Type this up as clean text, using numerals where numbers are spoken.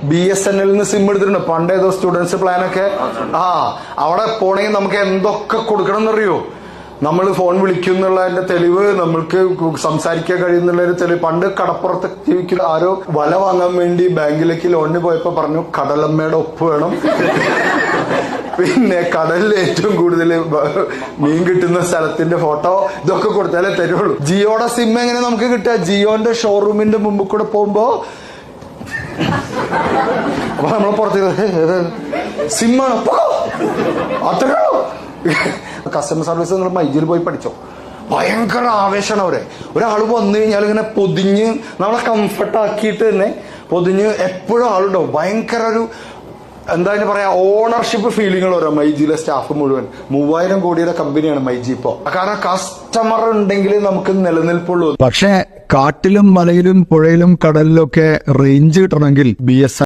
BSNL SIM എടുത്തിട്ടുണ്ട്. പണ്ട് ഏതോ സ്റ്റുഡൻസ് പ്ലാനൊക്കെ. അവിടെ പോണെങ്കിൽ നമുക്ക് എന്തൊക്കെ കൊടുക്കണം എന്നറിയോ? നമ്മൾ ഫോൺ വിളിക്കുന്നുള്ളതിന്റെ തെളിവ്, നമ്മൾക്ക് സംസാരിക്കാൻ കഴിയുന്നുള്ളൊരു തെളിവ്. പണ്ട് കടപ്പുറത്ത് ജീവിക്കുന്ന ആരോ വല വാങ്ങാൻ വേണ്ടി ബാങ്കിലേക്ക് ലോണിന് പോയപ്പോ പറഞ്ഞു കടലമ്മയുടെ ഒപ്പ് വേണം, പിന്നെ കടലിൽ ഏറ്റവും കൂടുതൽ മീൻ കിട്ടുന്ന സ്ഥലത്തിന്റെ ഫോട്ടോ, ഇതൊക്കെ കൊടുത്താലേ തരുള്ളൂ. ജിയോയുടെ സിം എങ്ങനെ നമുക്ക് കിട്ടുക? ജിയോന്റെ ഷോറൂമിന്റെ മുമ്പിൽ കൂടെ പോകുമ്പോ അപ്പൊ നമ്മൾ പുറത്തേക്ക് സിമ്മാണ് അത്രേ ഉള്ളൂ. കസ്റ്റമർ സർവീസ് നിങ്ങൾ മൈജിയിൽ പോയി പഠിച്ചോ. ഭയങ്കര ആവേശമാണ് അവരെ. ഒരാൾ വന്നു കഴിഞ്ഞാൽ ഇങ്ങനെ പൊതിഞ്ഞ് നമ്മളെ കംഫർട്ട് ആക്കിയിട്ട് തന്നെ പൊതിഞ്ഞ് എപ്പോഴും ആളുണ്ടാവും. ഭയങ്കര ഒരു എന്താ പറയാ ഓണർഷിപ്പ് ഫീലിങ്ങൾ വരാം. മൈജിയിലെ സ്റ്റാഫ് മുഴുവൻ 3000 കോടിയുടെ കമ്പനിയാണ് മൈജി ഇപ്പോ. കാരണം കസ്റ്റമർ ഉണ്ടെങ്കിൽ നമുക്ക് നിലനിൽപ്പുള്ളൂ. പക്ഷെ കാട്ടിലും മലയിലും പുഴയിലും കടലിലും ഒക്കെ റേഞ്ച് കിട്ടണമെങ്കിൽ BSNL